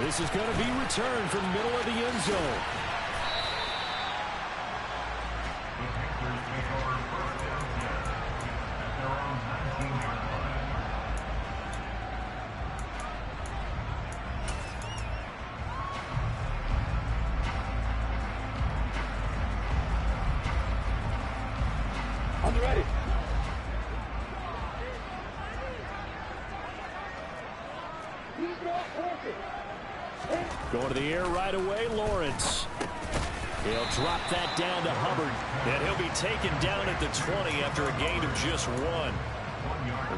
This is going to be returned from the middle of the end zone. On the ready. Going to the air right away, Lawrence. He'll drop that down to Hubbard, and he'll be taken down at the 20 after a gain of just 1.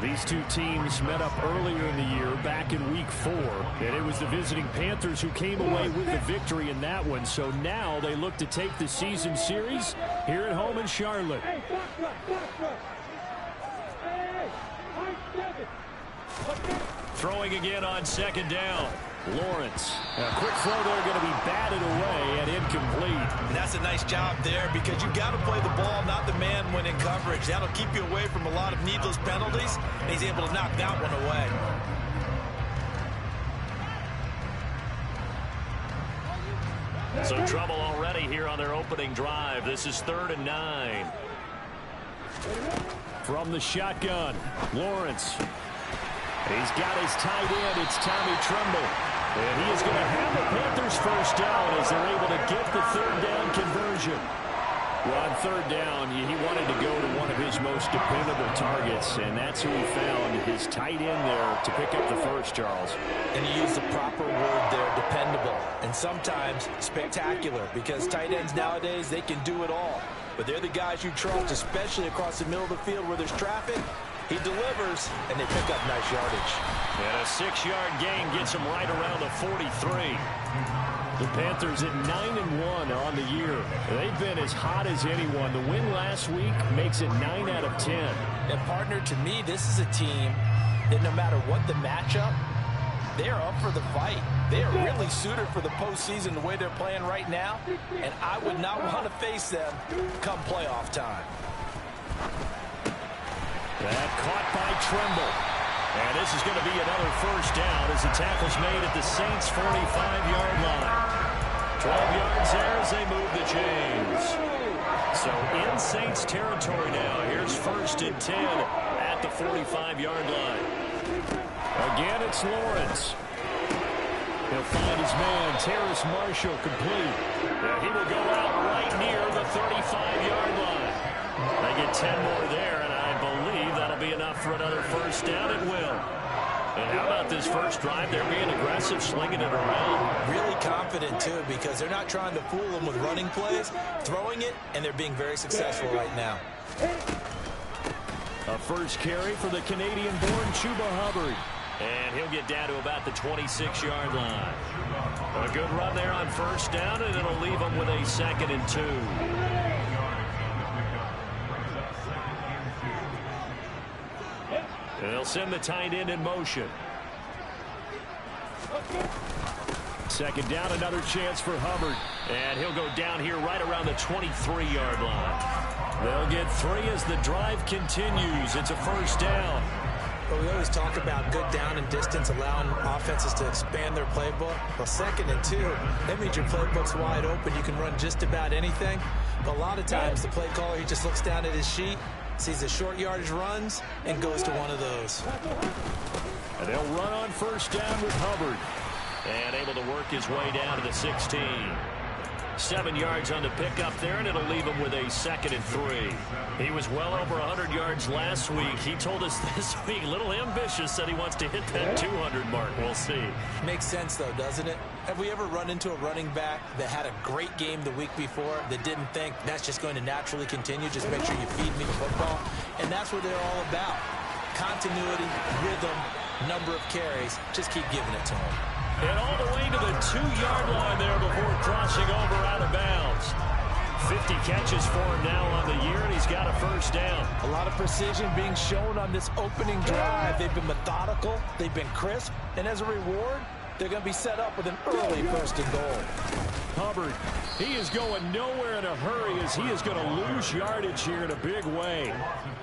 These two teams met up earlier in the year, back in Week 4, and it was the visiting Panthers who came away with the victory in that one. So now they look to take the season series here at home in Charlotte. Throwing again on second down. Lawrence. A quick throw there going to be batted away and incomplete. And that's a nice job there because you've got to play the ball, not the man when in coverage. That'll keep you away from a lot of needless penalties, and he's able to knock that one away. Some trouble already here on their opening drive. This is 3rd and 9. From the shotgun, Lawrence. He's got his tight end. It's Tommy Tremble. And he is going to have the Panthers first down as they're able to get the 3rd down conversion. Well, on 3rd down, he wanted to go to one of his most dependable targets, and that's who he found, his tight end there to pick up the first, Charles. And you use the proper word there, dependable, and sometimes spectacular, because tight ends nowadays, they can do it all. But they're the guys you trust, especially across the middle of the field where there's traffic. He delivers, and they pick up nice yardage. And a 6-yard gain gets him right around the 43. The Panthers at 9-1 on the year. They've been as hot as anyone. The win last week makes it 9 out of 10. And, partner, to me, this is a team that no matter what the matchup, they are up for the fight. They are really suited for the postseason the way they're playing right now, and I would not want to face them come playoff time. That caught by Tremble. And this is going to be another first down as the tackle's made at the Saints' 45-yard line. 12 yards there as they move the chains. So in Saints territory now. Here's 1st and 10 at the 45-yard line. Again, it's Lawrence. He'll find his man, Terrace Marshall, complete. And he will go out right near the 35-yard line. They get 10 more there, and I believe that'll be enough for another first down. It will. And how about this first drive? They're being aggressive, slinging it around. Really confident, too, because they're not trying to fool them with running plays, throwing it, and they're being very successful right now. A first carry for the Canadian-born Chuba Hubbard. And he'll get down to about the 26-yard line. A good run there on first down, and it'll leave him with a 2nd and 2. And they'll send the tight end in motion. 2nd down, another chance for Hubbard. And he'll go down here right around the 23-yard line. They'll get 3 as the drive continues. It's a first down. Well, we always talk about good down and distance, allowing offenses to expand their playbook. Well, 2nd and 2, that means your playbook's wide open. You can run just about anything. But a lot of times, the play caller, he just looks down at his sheet, sees the short yardage runs, and goes to one of those. And they'll run on first down with Hubbard. And able to work his way down to the 16. 7 yards on the pickup there, and it'll leave him with a 2nd and 3. He was well over 100 yards last week. He told us this week, a little ambitious, said he wants to hit that 200 mark. We'll see. Makes sense, though, doesn't it? Have we ever run into a running back that had a great game the week before that didn't think that's just going to naturally continue? Just make sure you feed me the football. And that's what they're all about. Continuity, rhythm, number of carries. Just keep giving it to them. And all the way to the 2-yard line there before crossing over out of bounds. 50 catches for him now on the year, and he's got a first down. A lot of precision being shown on this opening drive. They've been methodical, they've been crisp, and as a reward, They're going to be set up with an early 1st and goal. Hubbard, he is going nowhere in a hurry as he is going to lose yardage here in a big way.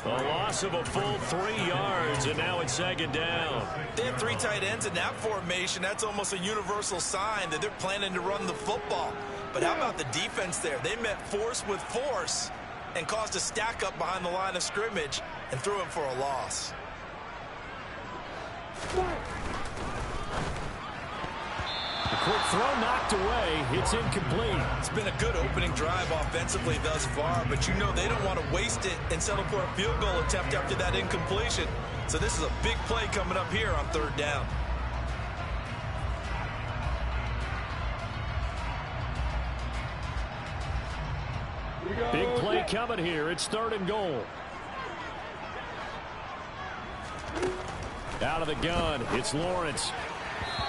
A loss of a full 3 yards, and now it's 2nd down. They have 3 tight ends in that formation. That's almost a universal sign that they're planning to run the football. But how about the defense there? They met force with force and caused a stack up behind the line of scrimmage and threw him for a loss. The quick throw knocked away. It's incomplete. It's been a good opening drive offensively thus far, but you know they don't want to waste it and settle for a field goal attempt after that incompletion. So this is a big play coming up here on 3rd down. Big play coming here. It's 3rd and goal. Out of the gun, it's Lawrence.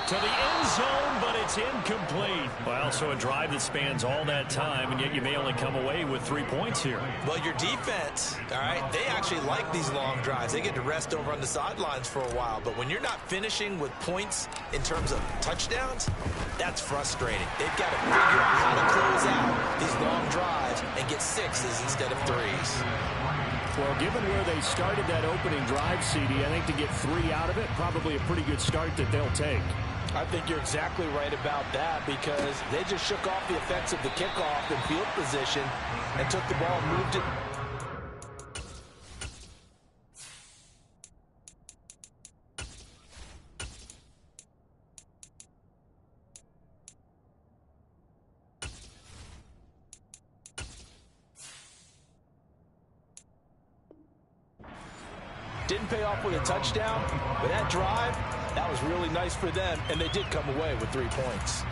To the end zone, but it's incomplete. Well, so a drive that spans all that time, and yet you may only come away with 3 points here. Well, your defense, all right, they actually like these long drives. They get to rest over on the sidelines for a while. But when you're not finishing with points in terms of touchdowns, that's frustrating. They've got to figure out how to close out these long drives and get 6s instead of 3s. Well, given where they started that opening drive, CD, I think to get 3 out of it, probably a pretty good start that they'll take. I think you're exactly right about that because they just shook off the effects of the kickoff and field position and took the ball and moved it. Didn't pay off with a touchdown, but that drive, that was really nice for them, and they did come away with 3 points.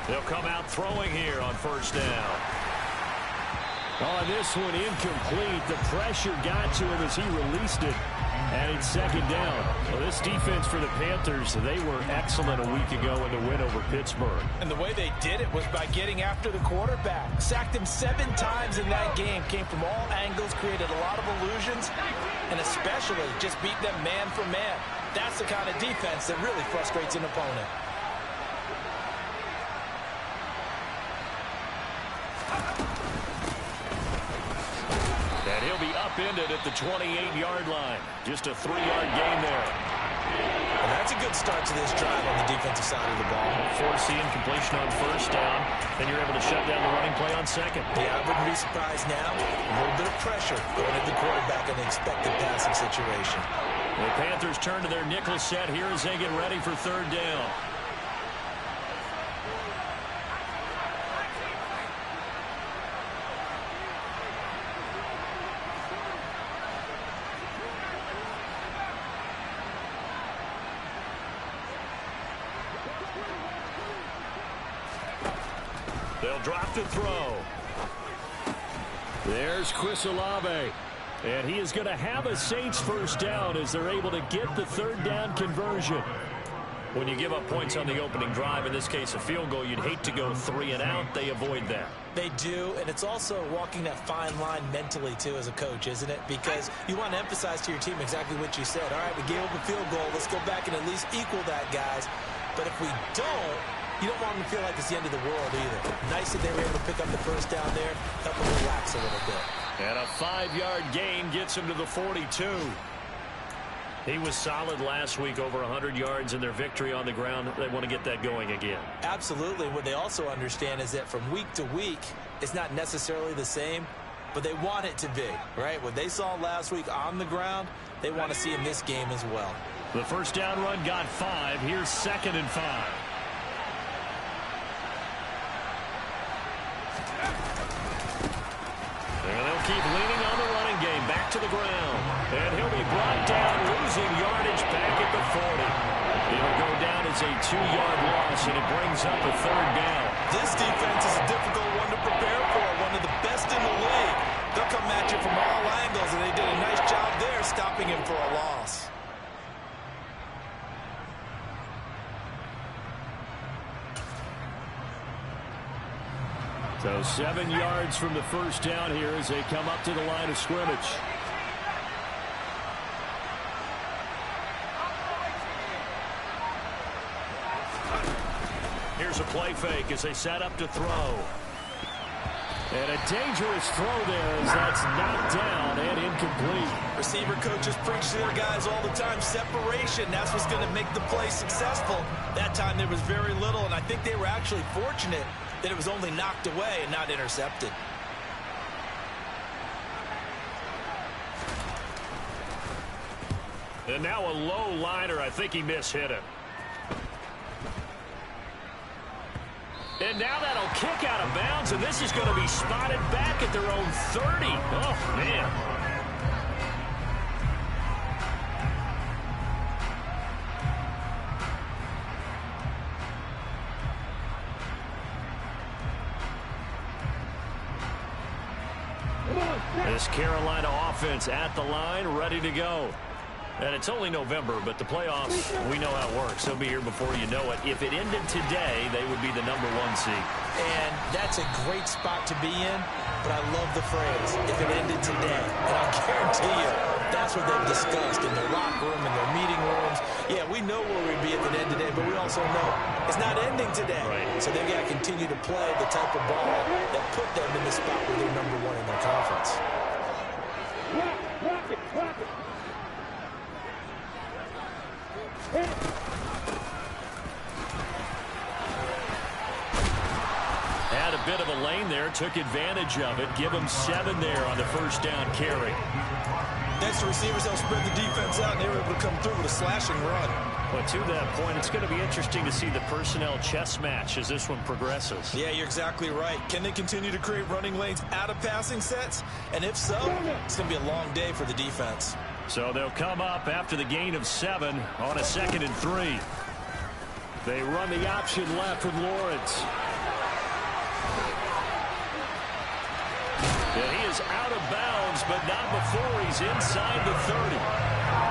They'll come out throwing here on 1st down. On this one, incomplete. The pressure got to him as he released it. And it's 2nd down. Well, this defense for the Panthers, they were excellent a week ago in the win over Pittsburgh. And the way they did it was by getting after the quarterback. Sacked him 7 times in that game. Came from all angles, created a lot of illusions, and especially just beat them man for man. That's the kind of defense that really frustrates an opponent. And he'll be upended at the 28-yard line. Just a 3-yard gain there. And that's a good start to this drive on the defensive side of the ball. Forcing completion on 1st down. Then you're able to shut down the running play on 2nd. Yeah, I wouldn't be surprised now. A little bit of pressure going at the quarterback in an expected passing situation. The Panthers turn to their nickel set here as they get ready for 3rd down. They'll drop to throw. There's Chris Olave. And he is going to have a Saints 1st down as they're able to get the 3rd down conversion. When you give up points on the opening drive, in this case a field goal, you'd hate to go 3 and out. They avoid that. They do, and it's also walking that fine line mentally, too, as a coach, isn't it? Because you want to emphasize to your team exactly what you said. All right, we gave up a field goal. Let's go back and at least equal that, guys. But if we don't, you don't want them to feel like it's the end of the world either. Nice that they were able to pick up the 1st down there, help them relax a little bit. And a 5-yard gain gets him to the 42. He was solid last week, over 100 yards in their victory on the ground. They want to get that going again. Absolutely. What they also understand is that from week to week, it's not necessarily the same, but they want it to be, right? What they saw last week on the ground, they want to see in this game as well. The 1st down run got 5. Here's 2nd and 5. And they'll keep leaning on the running game. Back to the ground. And he'll be brought down, losing yardage back at the 40. It'll go down as a 2-yard loss, and it brings up a 3rd down. This defense is a difficult one to prepare for, one of the best in the league. They'll come at you from all angles, and they did a nice job there stopping him for a loss. So 7 yards from the first down here as they come up to the line of scrimmage. Here's a play fake as they set up to throw. And a dangerous throw there as that's knocked down and incomplete. Receiver coaches preach to their guys all the time. Separation, that's what's going to make the play successful. That time there was very little, and I think they were actually fortunate that it was only knocked away and not intercepted. And now a low liner. I think he mishit him. And now that'll kick out of bounds, and this is going to be spotted back at their own 30. Oh, man. This Carolina offense at the line, ready to go. And it's only November, but the playoffs, we know how it works. They'll be here before you know it. If it ended today, they would be the #1 seed. And that's a great spot to be in, but I love the phrase, if it ended today. And I guarantee you, that's what they've discussed in their locker room, in their meeting rooms. Yeah, we know where we'd be at the end today, but we also know it's not ending today. Right. So they've got to continue to play the type of ball that put them in the spot where they're #1 in their conference. Had a bit of a lane there, took advantage of it. Give him 7 there on the first down carry. Next, the receivers help spread the defense out, and they were able to come through with a slashing run. But to that point, it's going to be interesting to see the personnel chess match as this one progresses. Yeah, you're exactly right. Can they continue to create running lanes out of passing sets? And if so, it's going to be a long day for the defense. So they'll come up after the gain of 7 on a 2nd and 3. They run the option left with Lawrence. And he is out of bounds, but not before he's inside the 30.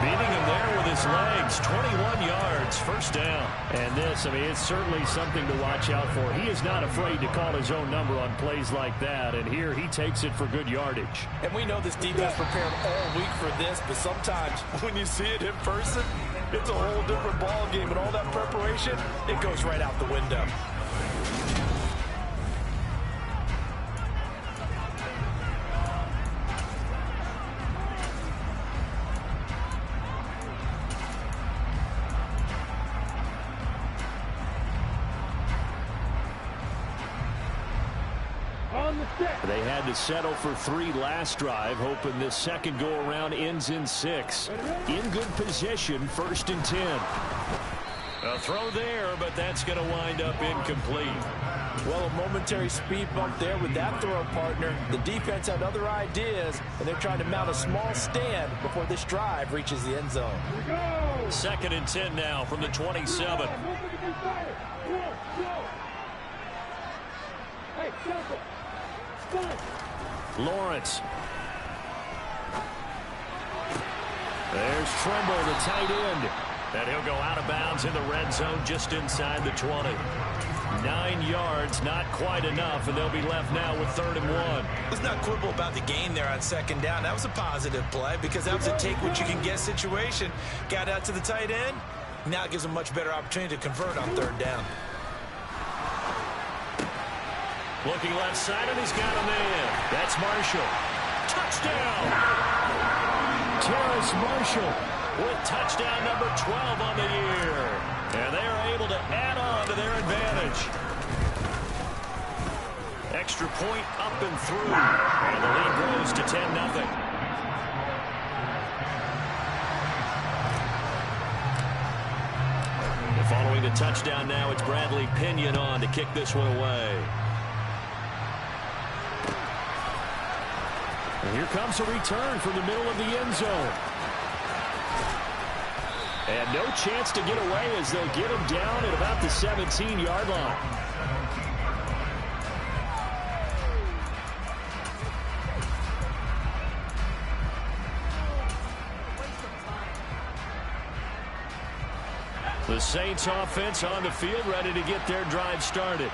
Beating him there with his legs, 21 yards, first down. And this, I mean, it's certainly something to watch out for. He is not afraid to call his own number on plays like that, and here he takes it for good yardage. And we know this defense prepared all week for this, but sometimes when you see it in person, it's a whole different ball game, and all that preparation, it goes right out the window. They had to settle for 3 last drive, hoping this second go-around ends in 6. In good position, 1st and 10. A throw there, but that's going to wind up incomplete. Well, a momentary speed bump there with that throw partner. The defense had other ideas, and they're trying to mount a small stand before this drive reaches the end zone. 2nd and 10 now from the 27. Lawrence. There's Tremble, the tight end. And he'll go out of bounds in the red zone just inside the 20. 9 yards, not quite enough, and they'll be left now with 3rd and 1. Let's not quibble about the gain there on 2nd down. That was a positive play because that was a take-what-you-can-get situation. Got out to the tight end. Now it gives them a much better opportunity to convert on 3rd down. Looking left side, and he's got a man. That's Marshall. Touchdown! Terrace Marshall with touchdown number 12 on the year. And they are able to add on to their advantage. Extra point up and through. And the lead grows to 10-0. Following the touchdown now, it's Bradley Pinion on to kick this one away. Here comes a return from the middle of the end zone. And no chance to get away as they'll get him down at about the 17-yard line. The Saints offense on the field, ready to get their drive started.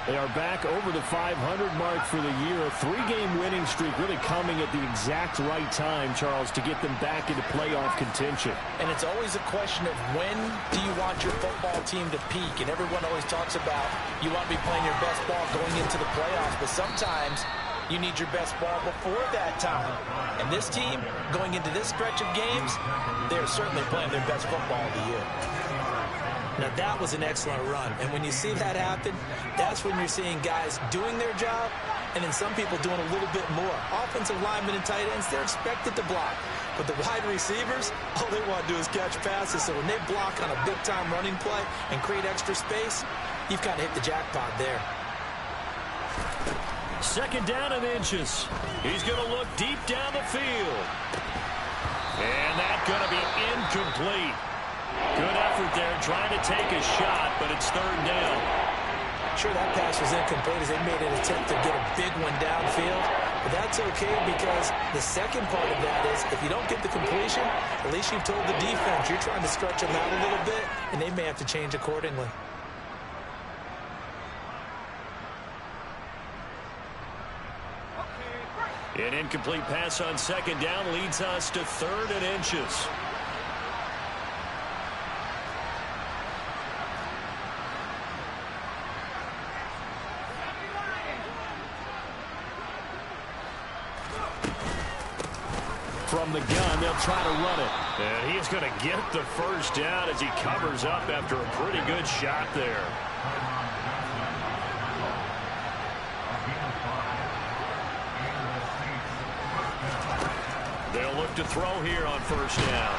They are back over the 500 mark for the year. A 3-game winning streak really coming at the exact right time, Charles, to get them back into playoff contention. And it's always a question of when do you want your football team to peak? And everyone always talks about you want to be playing your best ball going into the playoffs, but sometimes you need your best ball before that time. And this team, going into this stretch of games, they're certainly playing their best football of the year. Now, that was an excellent run. And when you see that happen, that's when you're seeing guys doing their job and then some people doing a little bit more. Offensive linemen and tight ends, they're expected to block. But the wide receivers, all they want to do is catch passes. So when they block on a big-time running play and create extra space, you've kind of hit the jackpot there. Second down and inches. He's going to look deep down the field. And that's going to be incomplete. Good effort there, trying to take a shot, but it's third down. Sure, that pass was incomplete as they made an attempt to get a big one downfield. But that's okay because the second part of that is if you don't get the completion, at least you've told the defense you're trying to stretch them out a little bit, and they may have to change accordingly. An incomplete pass on second down leads us to third and inches. From the gun, they'll try to run it. And he's going to get the first down as he covers up after a pretty good shot there. They'll look to throw here on first down.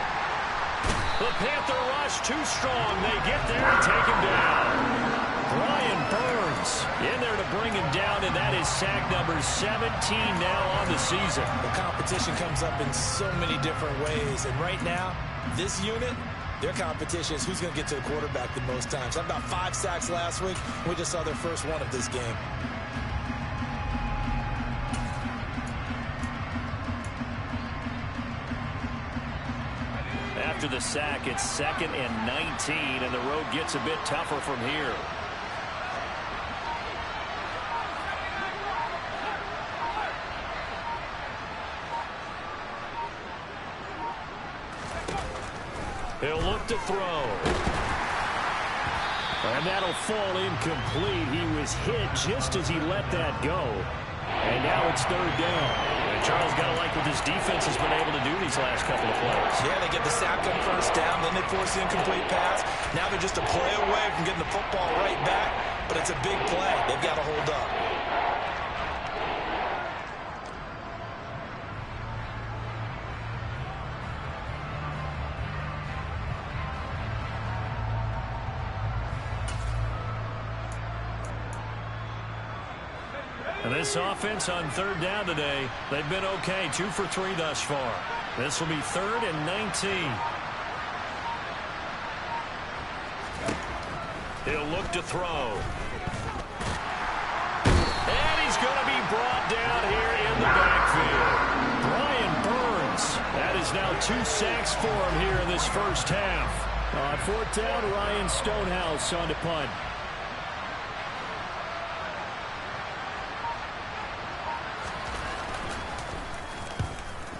The Panther rush too strong. They get there and take him down. Brian Burns in there to bring him down, and that is sack number 17 now on the season. The competition comes up in so many different ways, and right now, this unit, their competition is who's going to get to the quarterback the most times. Had about 5 sacks last week. We just saw their first one of this game. After the sack, it's 2nd and 19, and the road gets a bit tougher from here. He'll look to throw. And that'll fall incomplete. He was hit just as he let that go. And now it's third down. And Charles got to like what this defense has been able to do these last couple of plays. Yeah, they get the sack on first down, then they force the incomplete pass. Now they're just a play away from getting the football right back, but it's a big play. They've got to hold up. And this offense on third down today, they've been okay. 2 for 3 thus far. This will be 3rd and 19. He'll look to throw. And he's going to be brought down here in the backfield. Brian Burns. That is now 2 sacks for him here in this first half. On fourth down, Ryan Stonehouse on to punt.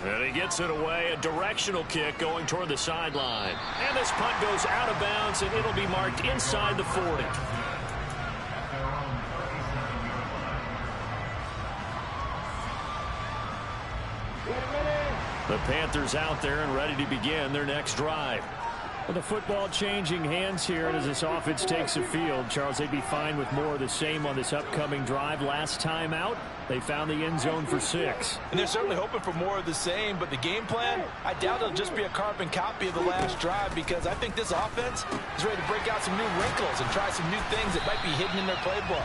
And he gets it away, a directional kick going toward the sideline. And this punt goes out of bounds, and it'll be marked inside the 40. The Panthers out there and ready to begin their next drive. Well, the football changing hands here as this offense takes the field. Charles, they'd be fine with more of the same on this upcoming drive. Last time out, they found the end zone for 6. And they're certainly hoping for more of the same, but the game plan, I doubt it'll just be a carbon copy of the last drive because I think this offense is ready to break out some new wrinkles and try some new things that might be hidden in their playbook.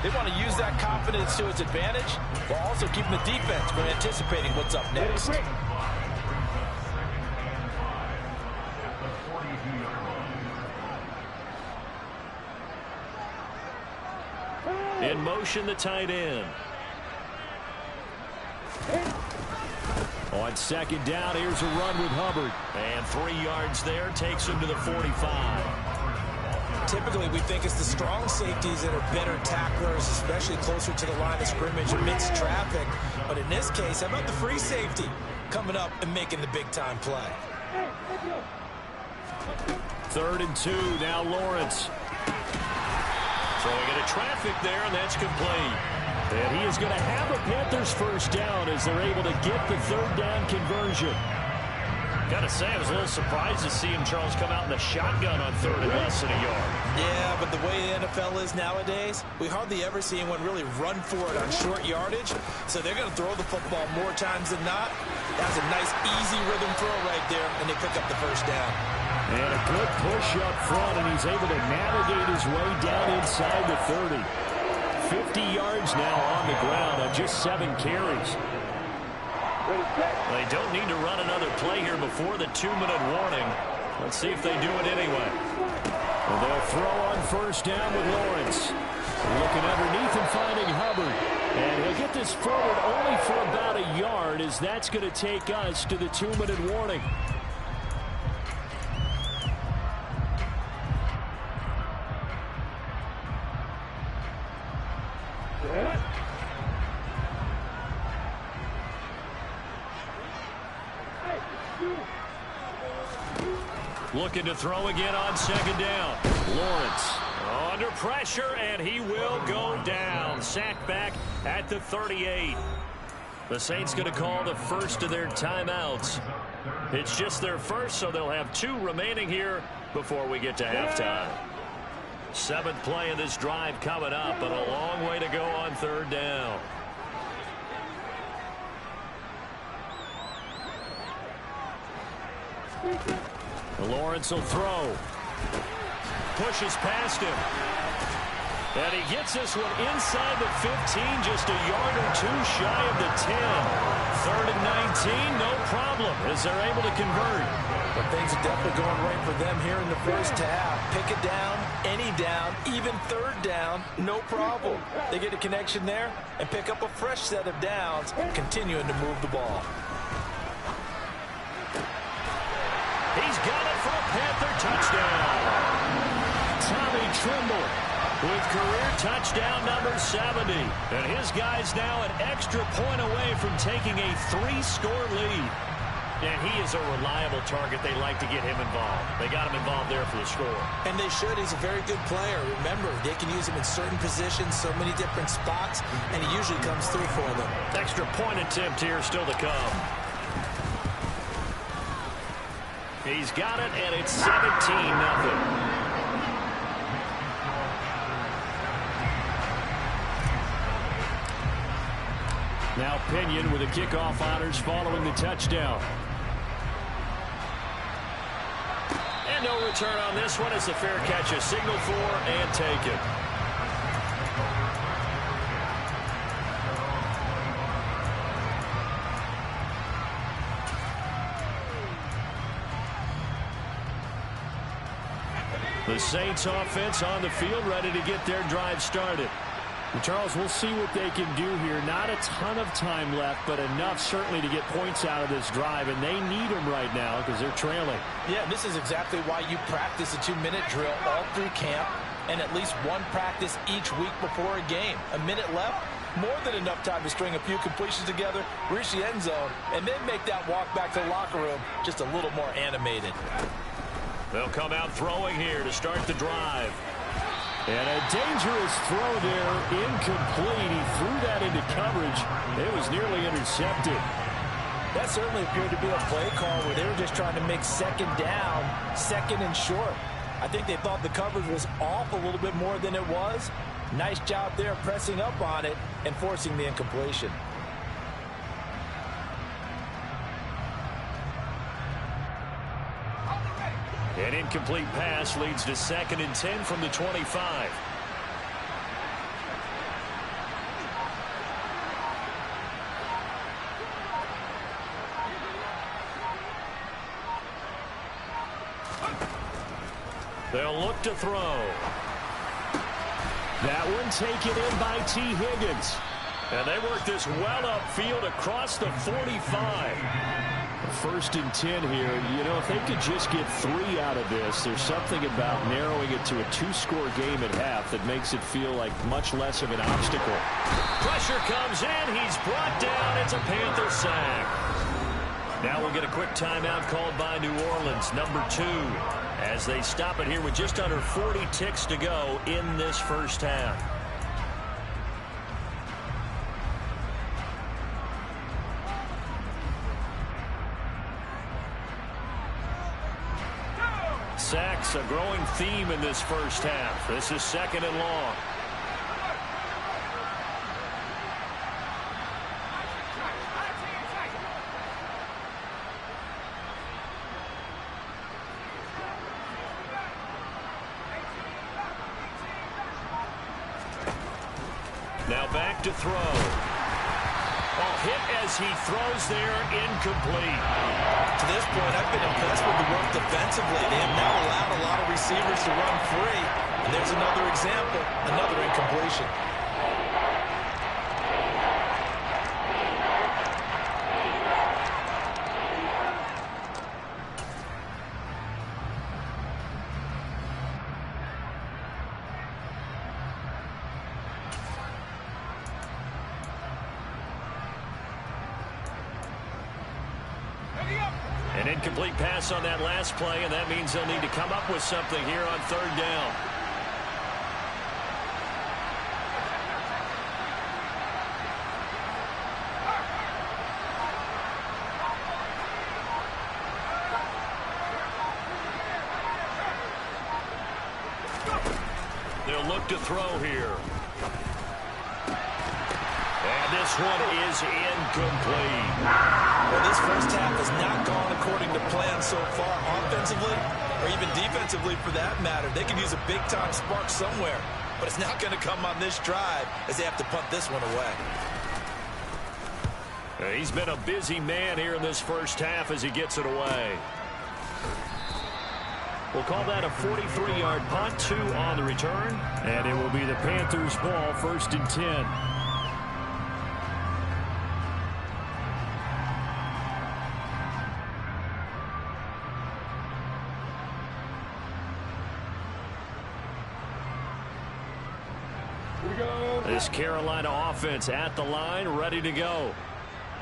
They want to use that confidence to its advantage while also keeping the defense from anticipating what's up next. In motion, the tight end. On second down, here's a run with Hubbard. And 3 yards there, takes him to the 45. Typically, we think it's the strong safeties that are better tacklers, especially closer to the line of scrimmage amidst traffic. But in this case, how about the free safety coming up and making the big-time play? 3rd and 2, now Lawrence. Throwing into traffic there, and that's complete. And he is going to have a Panthers first down as they're able to get the 3rd down conversion. Got to say, I was a little surprised to see him, Charles, come out in the shotgun on 3rd and less than a yard. Yeah, but the way the NFL is nowadays, we hardly ever see anyone really run for it on short yardage. So they're going to throw the football more times than not. That's a nice, easy rhythm throw right there, and they pick up the first down. And a good push up front, and he's able to navigate his way down inside the 30. 50 yards now on the ground on just 7 carries. They don't need to run another play here before the 2-minute warning. Let's see if they do it anyway. And they'll throw on first down with Lawrence. Looking underneath and finding Hubbard. And he'll get this forward only for about a yard, as that's going to take us to the 2-minute warning. Looking to throw again on second down. Lawrence under pressure, and he will go down. Sacked back at the 38. The Saints going to call the first of their timeouts. It's just their first, so they'll have 2 remaining here before we get to halftime. 7th play of this drive coming up, but a long way to go on 3rd down. Lawrence will throw. Pushes past him. And he gets this one inside the 15, just a yard or 2 shy of the 10. 3rd and 19, no problem, as they're able to convert. But things are definitely going right for them here in the first half. Pick it down, any down, even 3rd down, no problem. They get a connection there and pick up a fresh set of downs, continuing to move the ball. He's got it for a Panther touchdown. Tommy Tremble with career touchdown number 70. And his guy's now an extra point away from taking a 3-score lead. And he is a reliable target. They like to get him involved. They got him involved there for the score. And they should. He's a very good player. Remember, they can use him in certain positions, so many different spots, and he usually comes through for them. Extra point attempt here still to come. He's got it, and it's 17-0. Now Pinion with the kickoff honors following the touchdown. And no return on this one as the fair catch is signaled for and taken. The Saints offense on the field, ready to get their drive started. And Charles, we'll see what they can do here. Not a ton of time left, but enough certainly to get points out of this drive, and they need them right now because they're trailing. Yeah, this is exactly why you practice a 2-minute drill all through camp and at least one practice each week before a game. A minute left, more than enough time to string a few completions together, reach the end zone, and then make that walk back to the locker room just a little more animated. They'll come out throwing here to start the drive. And a dangerous throw there, incomplete. He threw that into coverage. It was nearly intercepted. That certainly appeared to be a play call where they were just trying to make second down, second and short. I think they thought the coverage was off a little bit more than it was. Nice job there pressing up on it and forcing the incompletion. An incomplete pass leads to 2nd and 10 from the 25. They'll look to throw. That one taken in by T. Higgins. And they work this well upfield across the 45. First and 10 here. You know, if they could just get 3 out of this, there's something about narrowing it to a 2-score game at half that makes it feel like much less of an obstacle. Pressure comes in. He's brought down. It's a Panther sack. Now we'll get a quick timeout called by New Orleans, number 2, as they stop it here with just under 40 ticks to go in this first half. Sacks, a growing theme in this first half. This is 2nd and long. Now back to throw. Ball hit as he throws there, incomplete. To this point, I've been impressed with the work defensively. They have now allowed a lot of receivers to run free. And there's another example, another incompletion. An incomplete pass on that last play, and that means they'll need to come up with something here on 3rd down. They'll look to throw here. And this one is incomplete. Well, this first half has not gone according to plan so far, offensively or even defensively for that matter. They could use a big-time spark somewhere, but it's not going to come on this drive as they have to punt this one away. He's been a busy man here in this first half as he gets it away. We'll call that a 43-yard punt, 2 on the return, and it will be the Panthers' ball, 1st and 10. This Carolina offense at the line, ready to go.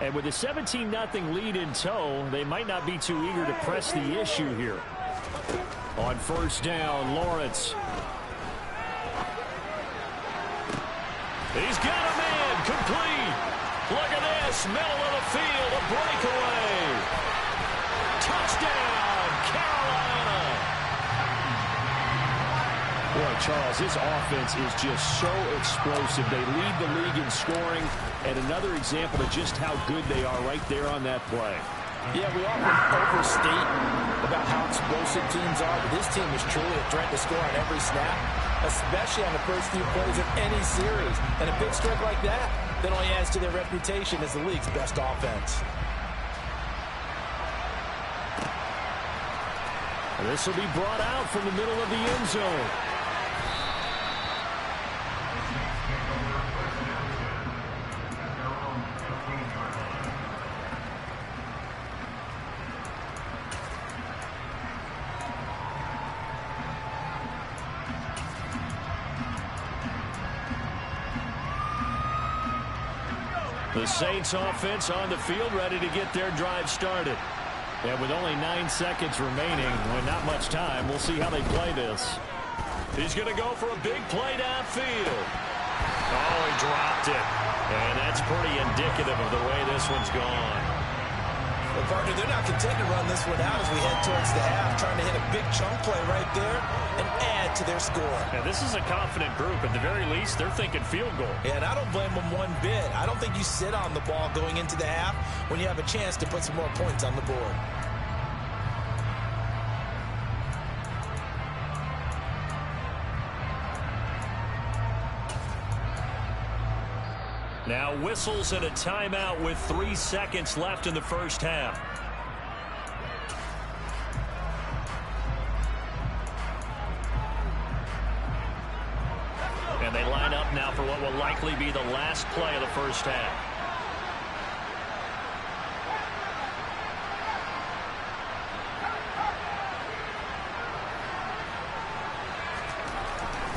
And with a 17-0 lead in tow, they might not be too eager to press the issue here. On 1st down, Lawrence. He's got a man, complete. Look at this, middle of the field, a breakaway. Touchdown, Carolina. Boy, Charles, this offense is just so explosive. They lead the league in scoring, and another example of just how good they are right there on that play. Yeah, we often overstate about how explosive teams are, but this team is truly a threat to score on every snap, especially on the first few plays of any series. And a big strike like that only adds to their reputation as the league's best offense. And this will be brought out from the middle of the end zone. The Saints offense on the field, ready to get their drive started. And with only 9 seconds remaining, with not much time, we'll see how they play this. He's going to go for a big play downfield. Oh, he dropped it. And that's pretty indicative of the way this one's gone. Well, partner, they're not content to run this one out as we head towards the half, trying to hit a big chunk play right there and add to their score. Now, this is a confident group. At the very least, they're thinking field goal. Yeah, and I don't blame them one bit. I don't think you sit on the ball going into the half when you have a chance to put some more points on the board. Now whistles and a timeout with 3 seconds left in the first half. up now for what will likely be the last play of the first half.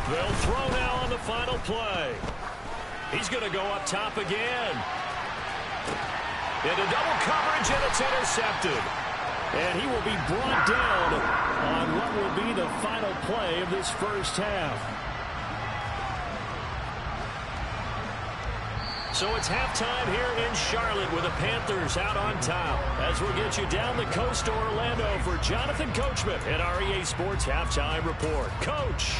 They'll throw now on the final play. He's going to go up top again. Into double coverage, and it's intercepted. And he will be brought down on what will be the final play of this first half. So it's halftime here in Charlotte with the Panthers out on top. As we'll get you down the coast to Orlando for Jonathan Coachman at our EA Sports Halftime Report. Coach.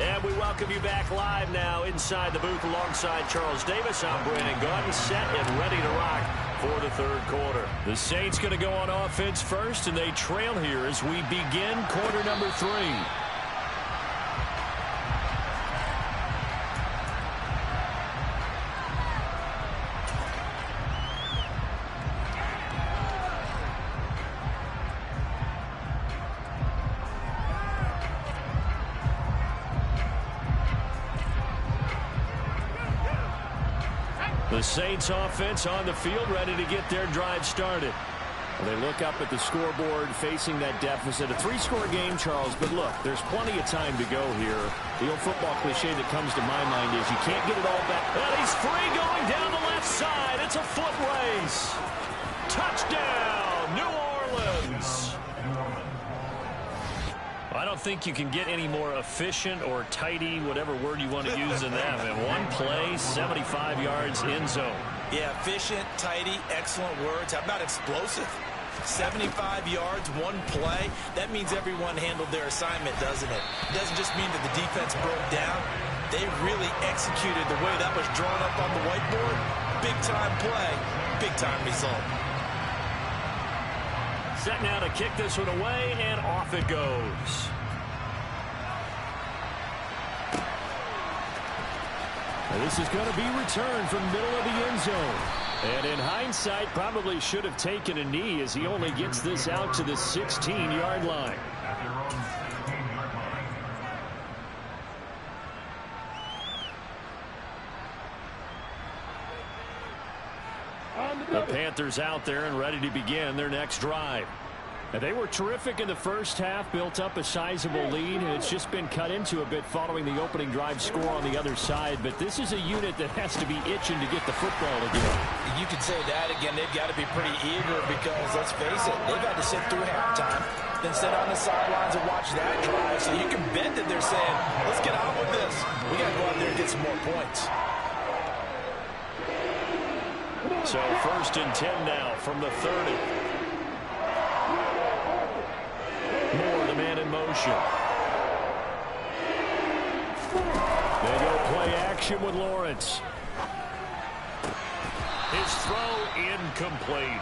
And we welcome you back live now inside the booth alongside Charles Davis. I'm Brandon Gaudin, set and ready to rock for the third quarter. The Saints going to go on offense first, and they trail here as we begin quarter number 3. The Saints offense on the field, ready to get their drive started. They look up at the scoreboard facing that deficit. A 3-score game, Charles, but look, there's plenty of time to go here. The old football cliche that comes to my mind is you can't get it all back. And he's free going down the left side. It's a foot race. Touchdown, New Orleans. I don't think you can get any more efficient or tidy, whatever word you want to use in that. And one play, 75 yards in zone. Yeah, efficient, tidy, excellent words. How about explosive? 75 yards, one play. That means everyone handled their assignment, doesn't it? It doesn't just mean that the defense broke down. They really executed the way that was drawn up on the whiteboard. Big-time play, big-time result. Set now to kick this one away, and off it goes. And this is going to be returned from middle of the end zone. And in hindsight, probably should have taken a knee as he only gets this out to the 16-yard line. The Panthers out there and ready to begin their next drive. And they were terrific in the first half, built up a sizable lead, and it's just been cut into a bit following the opening drive score on the other side. But this is a unit that has to be itching to get the football again. You could say that again. They've got to be pretty eager because, let's face it, they've had to sit through halftime, then sit on the sidelines and watch that drive. So you can bet that they're saying, let's get on with this. We got to go out there and get some more points. So 1st and 10 now from the 30. Moore, the man in motion. They go play action with Lawrence. His throw incomplete.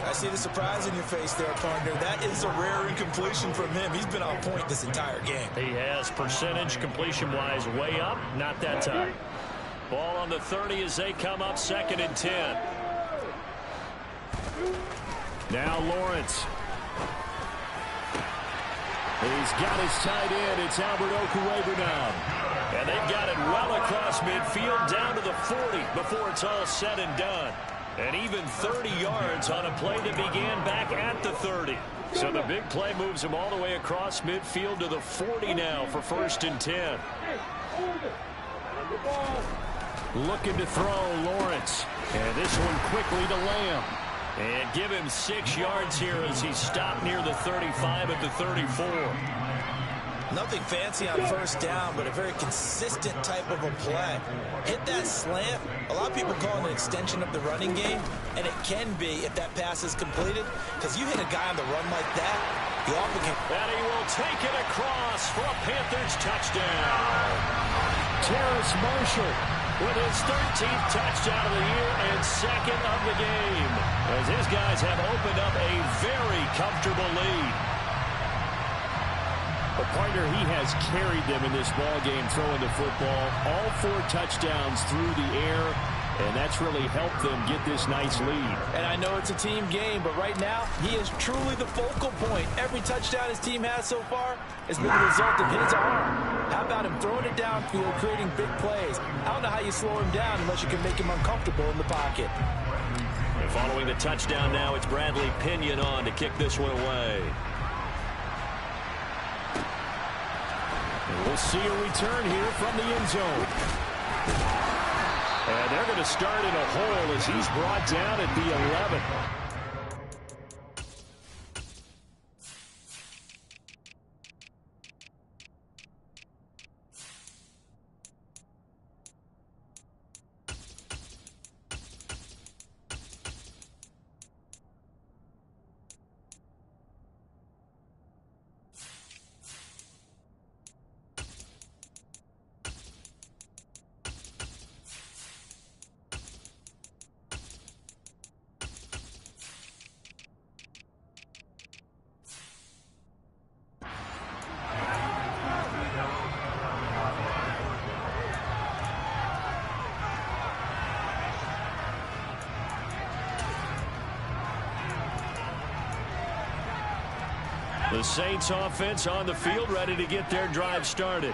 I see the surprise in your face there, partner. That is a rare incompletion from him. He's been on point this entire game. He has percentage completion-wise way up, not that time. Ball on the 30 as they come up 2nd and 10. Now Lawrence. He's got his tight end. It's Albert Okwuegbunam now. And they've got it well across midfield down to the 40 before it's all said and done. And even 30 yards on a play that began back at the 30. So the big play moves him all the way across midfield to the 40 now for 1st and 10. Looking to throw Lawrence. And this one quickly to Lamb. And give him 6 yards here as he stopped near the 35 at the 34. Nothing fancy on 1st down, but a very consistent type of a play. Hit that slant. A lot of people call it an extension of the running game, and it can be if that pass is completed, because you hit a guy on the run like that, you often can. And he will take it across for a Panthers touchdown. Terrace Marshall with his 13th touchdown of the year and 2nd of the game, as his guys have opened up a very comfortable lead. But partner, he has carried them in this ball game, throwing the football. All 4 touchdowns through the air. And that's really helped them get this nice lead. And I know it's a team game, but right now, he is truly the focal point. Every touchdown his team has so far has been the result of his arm. How about him throwing it downfield, creating big plays? I don't know how you slow him down unless you can make him uncomfortable in the pocket. And following the touchdown now, it's Bradley Pinion on to kick this one away. And we'll see a return here from the end zone. And they're going to start in a hole as he's brought down at the 11. The Saints offense on the field, ready to get their drive started.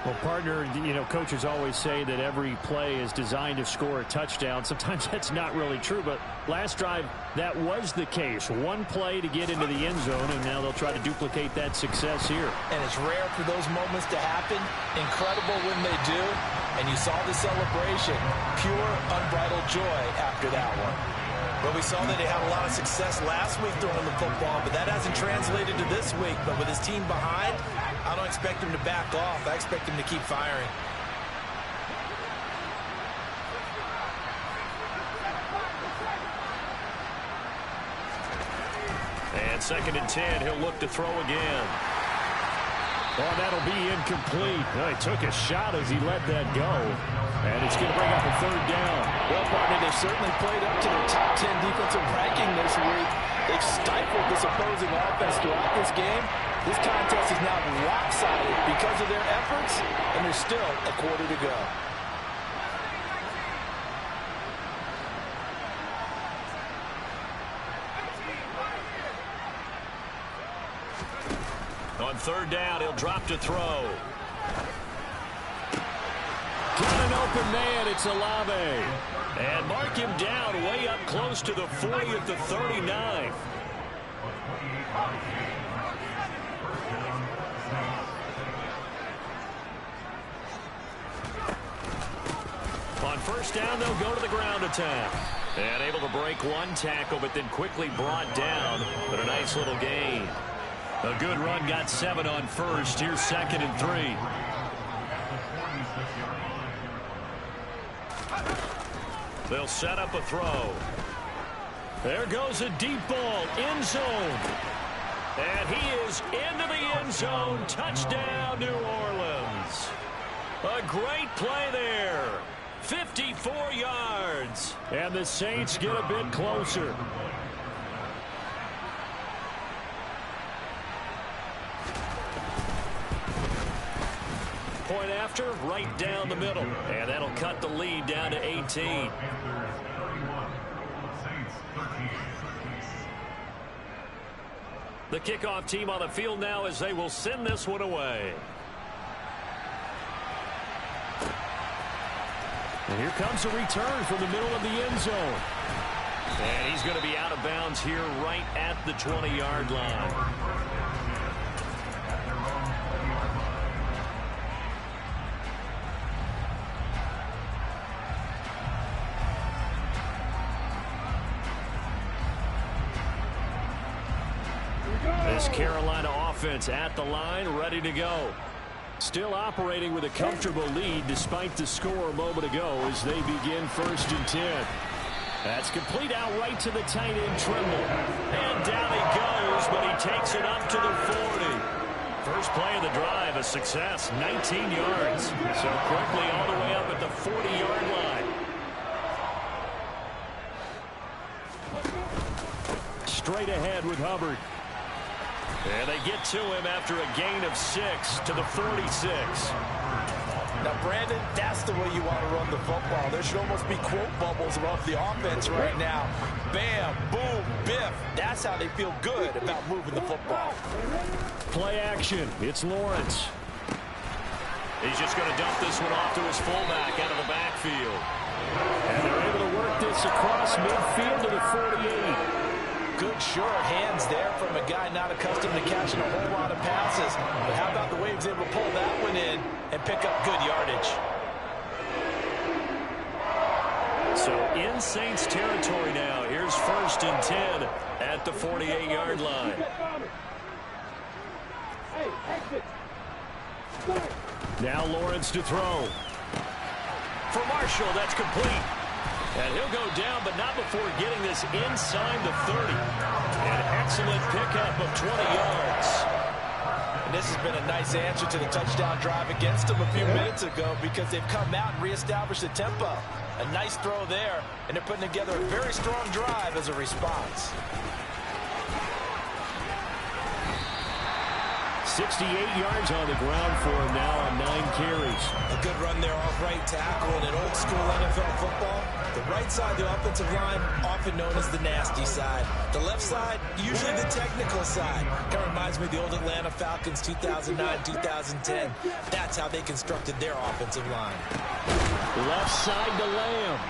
Well, partner, you know, coaches always say that every play is designed to score a touchdown. Sometimes that's not really true, but last drive, that was the case. One play to get into the end zone, and now they'll try to duplicate that success here. And it's rare for those moments to happen. Incredible when they do. And you saw the celebration. Pure, unbridled joy after that one. Well, we saw that they had a lot of success last week throwing the football, but that hasn't translated to this week. But with his team behind, I don't expect him to back off. I expect him to keep firing. And 2nd and 10, he'll look to throw again. Oh, that'll be incomplete. He took a shot as he let that go. And it's going to bring up a 3rd down. Well, partner, they certainly played up to their top 10 defensive ranking this week. They've stifled this opposing offense throughout this game. This contest is now rock solid because of their efforts, and there's still a quarter to go. On 3rd down, he'll drop to throw. Got an open man, it's Olave. And mark him down way up close to the 40 at the 39. On 1st down, they'll go to the ground attack. And able to break one tackle, but then quickly brought down. But a nice little gain. A good run, got 7 on 1st. Here's 2nd and 3. They'll set up a throw. There goes a deep ball, end zone. And he is into the end zone. Touchdown, New Orleans. A great play there. 54 yards. And the Saints get a bit closer. Point after, right down the middle. And that'll cut the lead down to 18. The kickoff team on the field now as they will send this one away. And here comes a return from the middle of the end zone. And he's going to be out of bounds here right at the 20-yard line. This Carolina offense at the line, ready to go. Still operating with a comfortable lead despite the score a moment ago as they begin 1st and 10. That's complete out right to the tight end, Trimble. And down he goes, but he takes it up to the 40. First play of the drive, a success, 19 yards. So quickly all the way up at the 40-yard line. Straight ahead with Hubbard. And they get to him after a gain of 6 to the 46. Now, Brandon, that's the way you want to run the football. There should almost be quote bubbles above the offense right now. Bam, boom, biff. That's how they feel good about moving the football. Play action. It's Lawrence. He's just going to dump this one off to his fullback out of the backfield. And they're able to work this across midfield to the 48. Good short hands there from a guy not accustomed to catching a whole lot of passes. But how about the way he was able to pull that one in and pick up good yardage? So in Saints territory now. Here's 1st and 10 at the 48-yard line. Now Lawrence to throw. For Marshall, that's complete. And he'll go down, but not before getting this inside the 30. An excellent pickup of 20 yards. And this has been a nice answer to the touchdown drive against them a few minutes ago because they've come out and reestablished the tempo. A nice throw there, and they're putting together a very strong drive as a response. 68 yards on the ground for him now on 9 carries. A good run there off right tackle in an old school NFL football. The right side of the offensive line, often known as the nasty side. The left side, usually the technical side. Kind of reminds me of the old Atlanta Falcons 2009-2010. That's how they constructed their offensive line. Left side to Lamb.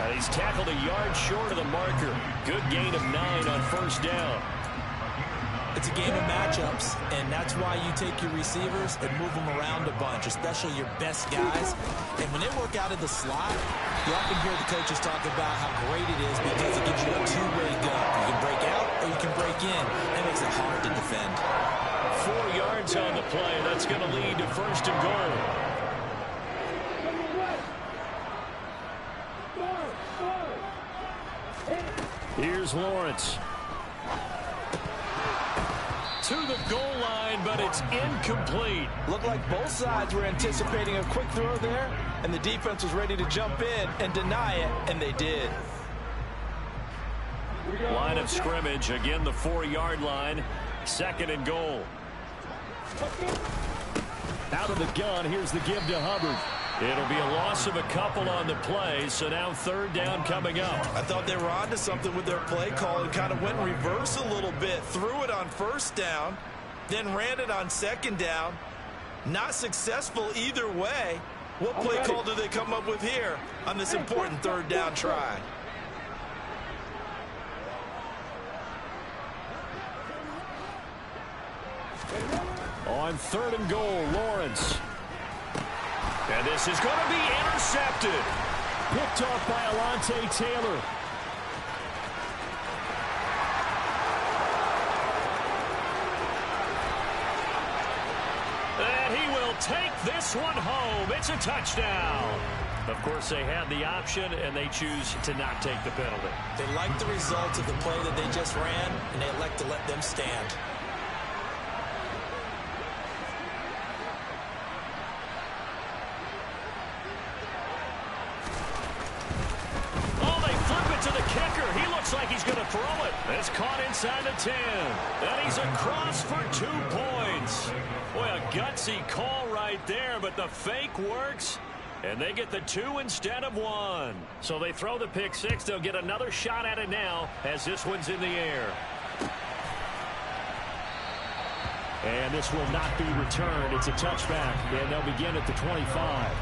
And he's tackled a yard short of the marker. Good gain of 9 on 1st down. It's a game of matchups, and that's why you take your receivers and move them around a bunch, especially your best guys. And when they work out of the slot, you often hear the coaches talk about how great it is because it gives you a two-way go. You can break out or you can break in. That makes it hard to defend. 4 yards on the play. That's going to lead to 1st and goal. Here's Lawrence. To the goal line, but it's incomplete. Looked like both sides were anticipating a quick throw there, and the defense was ready to jump in and deny it, and they did. Line of scrimmage, again the 4-yard line. 2nd and goal. Out of the gun, here's the give to Hubbard. It'll be a loss of a couple on the play, so now 3rd down coming up. I thought they were onto something with their play call and kind of went in reverse a little bit. Threw it on 1st down, then ran it on 2nd down. Not successful either way. What play call do they come up with here on this important 3rd down try? On 3rd and goal, Lawrence. And this is going to be intercepted. Picked off by Alontae Taylor. And he will take this one home. It's a touchdown. Of course, they had the option, and they choose to not take the penalty. They like the results of the play that they just ran, and they elect to let them stand. Like he's going to throw it. It's caught inside the 10. And he's across for 2 points. Boy, a gutsy call right there, but the fake works. And they get the 2 instead of 1. So they throw the pick 6. They'll get another shot at it now as this one's in the air. And this will not be returned. It's a touchback, and they'll begin at the 25.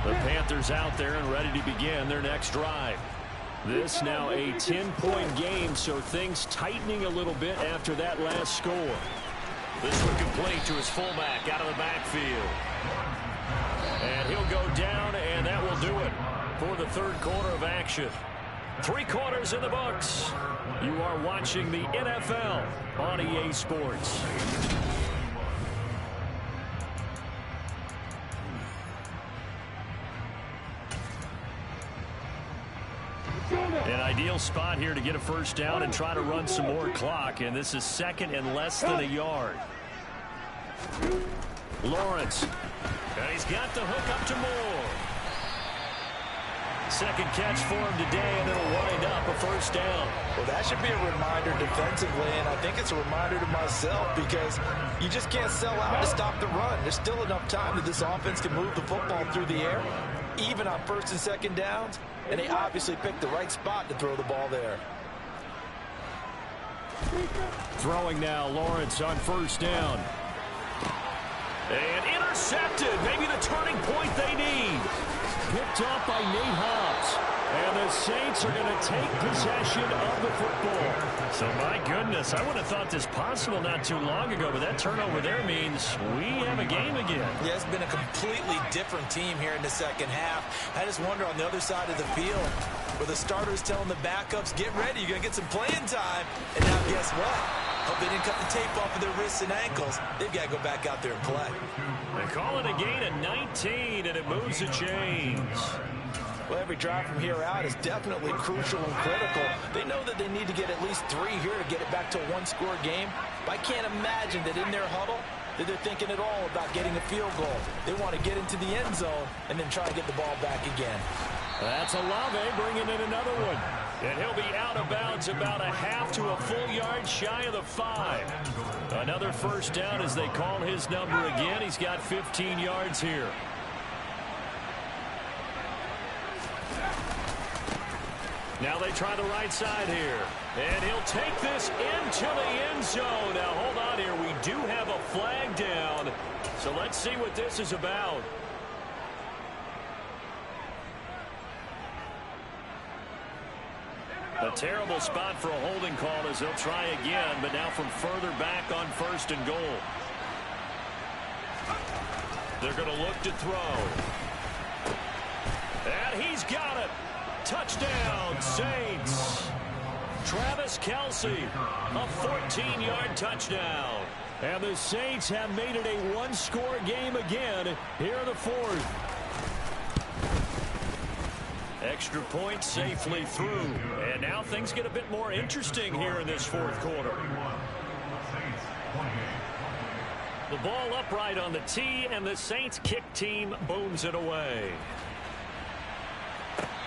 The Panthers out there and ready to begin their next drive. This now a 10-point game, so things tightening a little bit after that last score. This one complete to his fullback out of the backfield. And he'll go down, and that will do it for the 3rd quarter of action. 3 quarters in the books. You are watching the NFL on EA Sports. An ideal spot here to get a 1st down and try to run some more clock, and this is 2nd and less than a yard. Lawrence. And he's got the hook up to Moore. second catch for him today, and it'll wind up a first down. Well, that should be a reminder defensively, and I think it's a reminder to myself because you just can't sell out to stop the run. There's still enough time that this offense can move the football through the air, even on first and second downs, and they obviously picked the right spot to throw the ball there. Throwing now, Lawrence on first down. And intercepted. Maybe the turning point they need. Picked off by Nate Hobbs. And the Saints are going to take possession of the football. So, my goodness, I would have thought this possible not too long ago, but that turnover there means we have a game again. Yeah, it's been a completely different team here in the second half. I just wonder on the other side of the field, where the starters telling the backups, get ready, you're going to get some playing time. And now guess what? Hope they didn't cut the tape off of their wrists and ankles. They've got to go back out there and play. They call it a gain of 19, and it moves the chains. Well, every drive from here out is definitely crucial and critical. They know that they need to get at least 3 here to get it back to a one-score game. But I can't imagine that in their huddle that they're thinking at all about getting a field goal. They want to get into the end zone and then try to get the ball back again. That's Olave bringing in another one. And he'll be out of bounds about a half to a full yard shy of the 5. Another first down as they call his number again. He's got 15 yards here. Now they try the right side here. And he'll take this into the end zone. Now, hold on here. We do have a flag down. So let's see what this is about. A terrible spot for a holding call as they'll try again, but now from further back on first and goal. They're going to look to throw. And he's got it. Touchdown, Saints. Travis Kelce, a 14-yard touchdown. And the Saints have made it a one-score game again here in the fourth. Extra point safely through. And now things get a bit more interesting here in this fourth quarter. The ball upright on the tee, and the Saints kick team booms it away.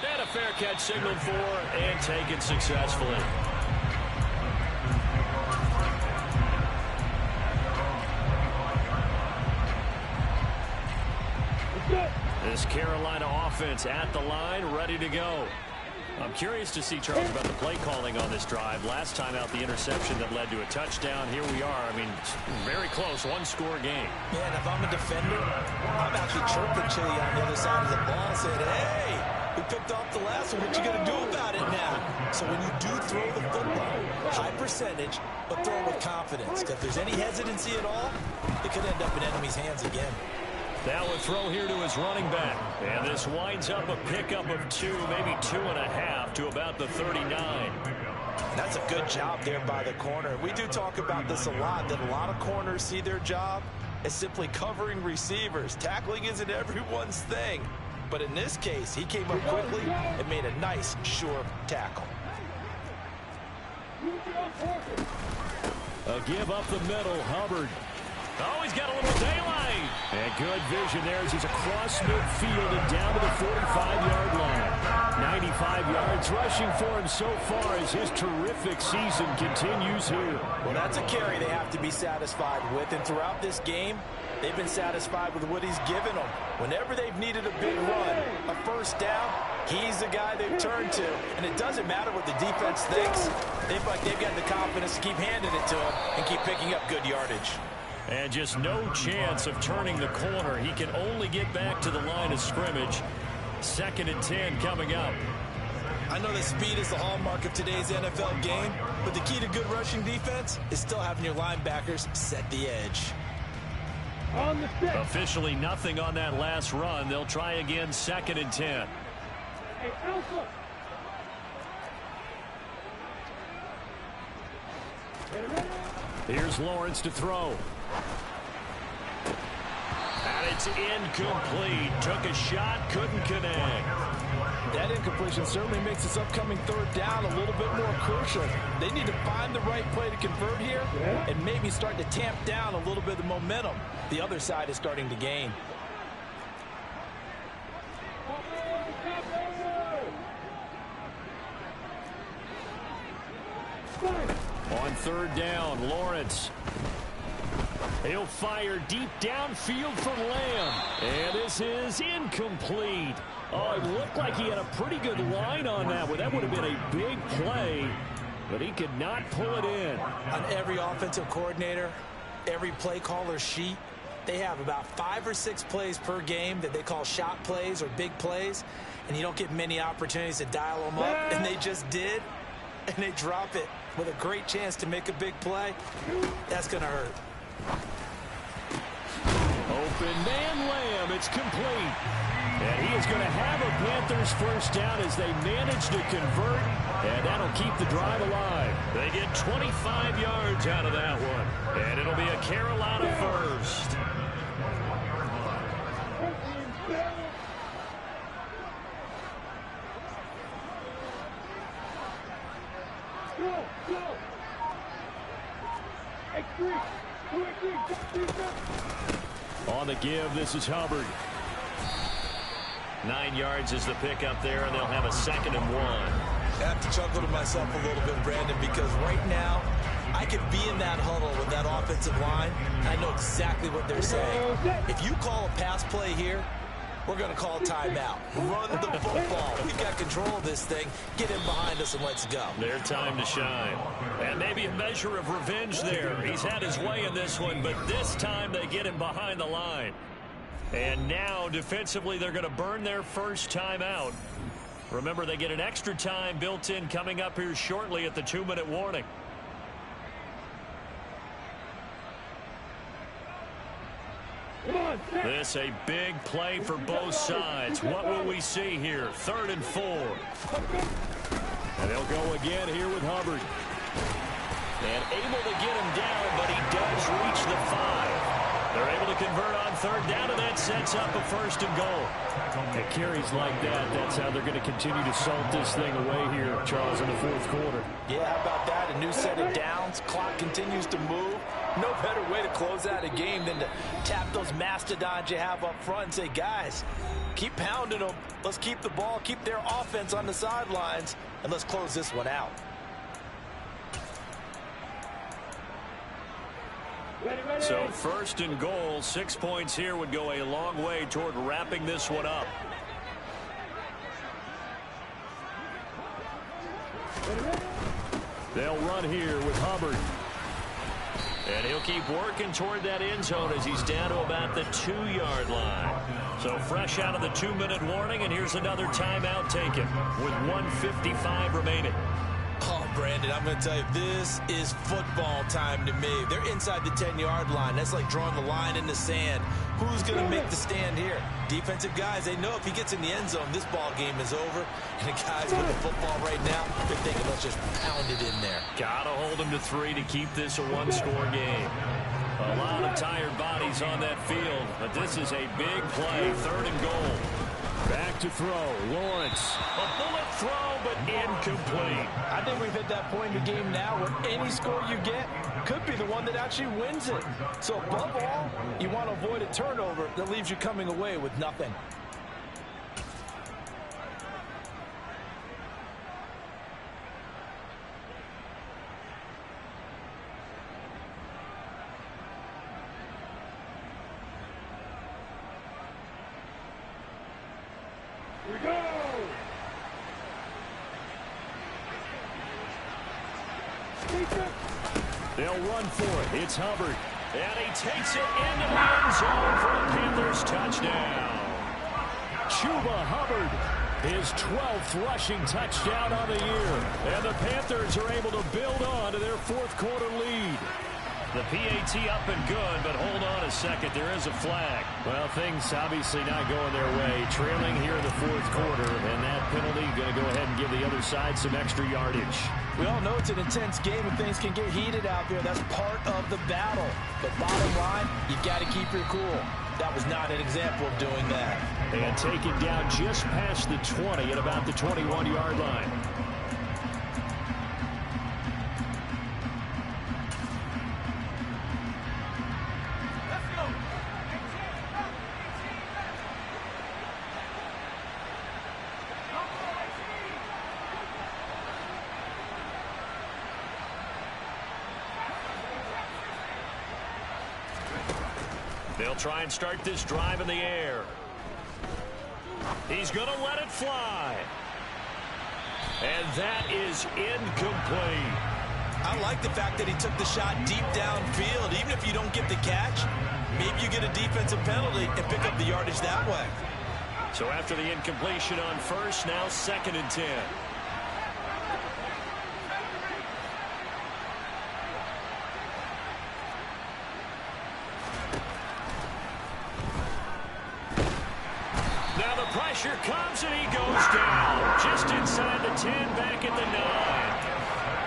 And a fair catch signaled for and taken successfully. This Carolina offense at the line, ready to go. I'm curious to see, Charles, about the play calling on this drive. Last time out, the interception that led to a touchdown. Here we are. I mean, very close, one-score game. Yeah, and if I'm a defender, I'm actually chirping Chili on the other side of the ball saying, hey, we picked off the last one. What you going to do about it now? So when you do throw the football, high percentage, but throw it with confidence. Because if there's any hesitancy at all, it could end up in enemy's hands again. Now a throw here to his running back. And this winds up a pickup of 2, maybe 2.5 to about the 39. That's a good job there by the corner. We do talk about this a lot, that a lot of corners see their job as simply covering receivers. Tackling isn't everyone's thing. But in this case, he came up quickly and made a nice, sure tackle. A give up the middle, Hubbard. Oh, he's got a little daylight. And good vision there as he's across midfield and down to the 45-yard line. 95 yards rushing for him so far as his terrific season continues here. Well, that's a carry they have to be satisfied with. And throughout this game, they've been satisfied with what he's given them. Whenever they've needed a big run, a first down, he's the guy they've turned to. And it doesn't matter what the defense thinks. They feel like they've got the confidence to keep handing it to him and keep picking up good yardage. And just no chance of turning the corner. He can only get back to the line of scrimmage. 2nd and 10 coming up. I know that speed is the hallmark of today's NFL game, but the key to good rushing defense is still having your linebackers set the edge. Officially nothing on that last run. They'll try again, 2nd and 10. Here's Lawrence to throw. And it's incomplete. Took a shot, couldn't connect. That incompletion certainly makes this upcoming third down a little bit more crucial. They need to find the right play to convert here and maybe start to tamp down a little bit of the momentum the other side is starting to gain. On third down, Lawrence. He'll fire deep downfield for Lamb. And this is incomplete. Oh, it looked like he had a pretty good line on that one. That would have been a big play, but he could not pull it in. On every offensive coordinator, every play caller sheet, they have about 5 or 6 plays per game that they call shot plays or big plays, and you don't get many opportunities to dial them up, and they just did, and they drop it with a great chance to make a big play. That's going to hurt. Open man Lamb. It's complete. And he is going to have a Panthers first down as they manage to convert, and that'll keep the drive alive. They get 25 yards out of that one, and it'll be a Carolina first. On the give, this is Hubbard. 9 yards is the pickup there, and they'll have a 2nd and 1. I have to chuckle to myself a little bit, Brandon, because right now I could be in that huddle with that offensive line, and I know exactly what they're saying. If you call a pass play here, we're going to call timeout. Run the football. We've got control of this thing. Get him behind us and let's go. Their time to shine. And maybe a measure of revenge there. He's had his way in this one, but this time they get him behind the line. And now, defensively, they're going to burn their first time out. Remember, they get an extra time built in coming up here shortly at the 2-minute warning. This a big play for both sides. What will we see here? 3rd and 4. And they'll go again here with Hubbard. And able to get him down, but he does reach the 5. They're able to convert on 3rd down, and that sets up a 1st and goal. It carries like that. That's how they're going to continue to salt this thing away here, Charles, in the 4th quarter. Yeah, how about that? A new set of downs. Clock continues to move. No better way to close out a game than to tap those mastodons you have up front and say, guys, keep pounding them. Let's keep the ball, keep their offense on the sidelines, and let's close this one out. So 1st and goal, 6 points here would go a long way toward wrapping this one up. They'll run here with Hubbard. And he'll keep working toward that end zone as he's down to about the 2-yard line. So fresh out of the 2-minute warning, and here's another timeout taken with 1:55 remaining. Oh, Brandon, I'm going to tell you, this is football time to me. They're inside the 10-yard line. That's like drawing the line in the sand. Who's going to make the stand here? Defensive guys, they know if he gets in the end zone, this ball game is over. And the guys with the football right now, they're thinking, let's just pound it in there. Gotta hold him to 3 to keep this a 1-score game. A lot of tired bodies on that field, but this is a big play, 3rd and goal. Back to throw, Lawrence. A bullet throw, but incomplete. I think we've hit that point in the game now where any score you get could be the one that actually wins it. So above all, you want to avoid a turnover that leaves you coming away with nothing. They'll run for it. It's Hubbard. And he takes it into the end zone for a Panthers touchdown. Chuba Hubbard, his 12th rushing touchdown on the year. And the Panthers are able to build on to their 4th quarter lead. The PAT up and good, but hold on a second. There is a flag. Well, things obviously not going their way. Trailing here in the 4th quarter, and that penalty going to go ahead and give the other side some extra yardage. We all know it's an intense game and things can get heated out there. That's part of the battle. But bottom line, you got to keep your cool. That was not an example of doing that. And taken down just past the 20 at about the 21-yard line. They'll try and start this drive in the air. He's going to let it fly. And that is incomplete. I like the fact that he took the shot deep downfield. Even if you don't get the catch, maybe you get a defensive penalty and pick up the yardage that way. So after the incompletion on first, now 2nd and 10. Now the pressure comes and he goes down. Just inside the 10, back at the 9.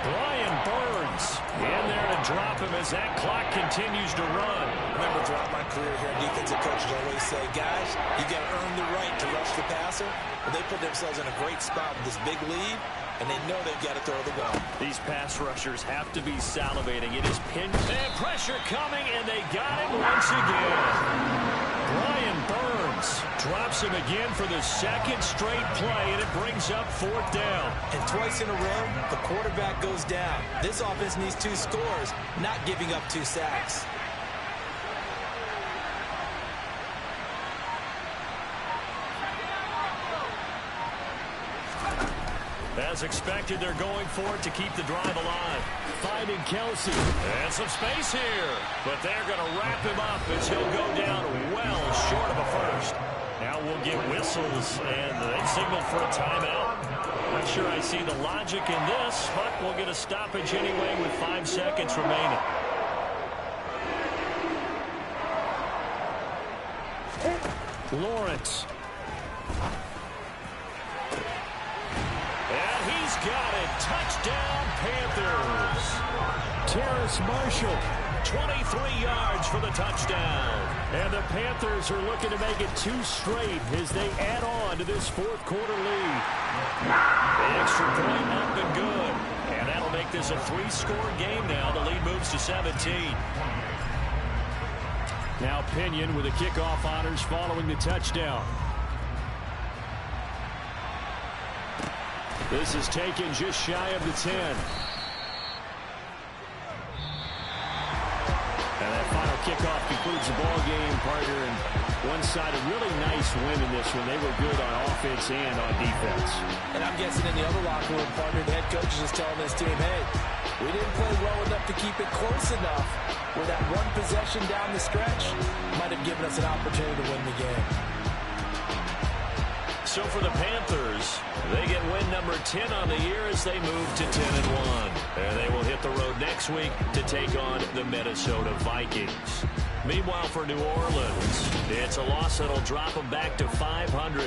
Brian Burns in there to drop him as that clock continues to run. Remember, throughout my career here, defensive coaches always say, guys, you got to earn the right to rush the passer. But they put themselves in a great spot with this big lead, and they know they've got to throw the ball. These pass rushers have to be salivating. It is pinned. And pressure coming, and they got him once again. Brian Burns drops him again for the 2nd straight play, and it brings up 4th down. And twice in a row, the quarterback goes down. This offense needs 2 scores, not giving up 2 sacks. As expected, they're going for it to keep the drive alive. Finding Kelsey. And some space here. But they're going to wrap him up as he'll go down well short of a first. Now we'll get whistles, and they signal for a timeout. Not sure I see the logic in this, but we'll get a stoppage anyway with 5 seconds remaining. Lawrence. And he's got it. Touchdown, Panthers. Terrace Marshall, 23 yards for the touchdown. And the Panthers are looking to make it 2 straight as they add on to this 4th quarter lead. The extra point up and good. And that'll make this a 3-score game now. The lead moves to 17. Now Pinion with the kickoff honors following the touchdown. This is taken just shy of the 10. And that final kickoff concludes the ball game, partner. And one side, a really nice win in this one. They were good on offense and on defense. And I'm guessing in the other locker room, partner, the head coach is just telling this team, hey, we didn't play well enough to keep it close enough where that one possession down the stretch might have given us an opportunity to win the game. So for the Panthers, they get win number 10 on the year as they move to 10-1. And they will hit the road next week to take on the Minnesota Vikings. Meanwhile, for New Orleans, it's a loss that'll drop them back to 500.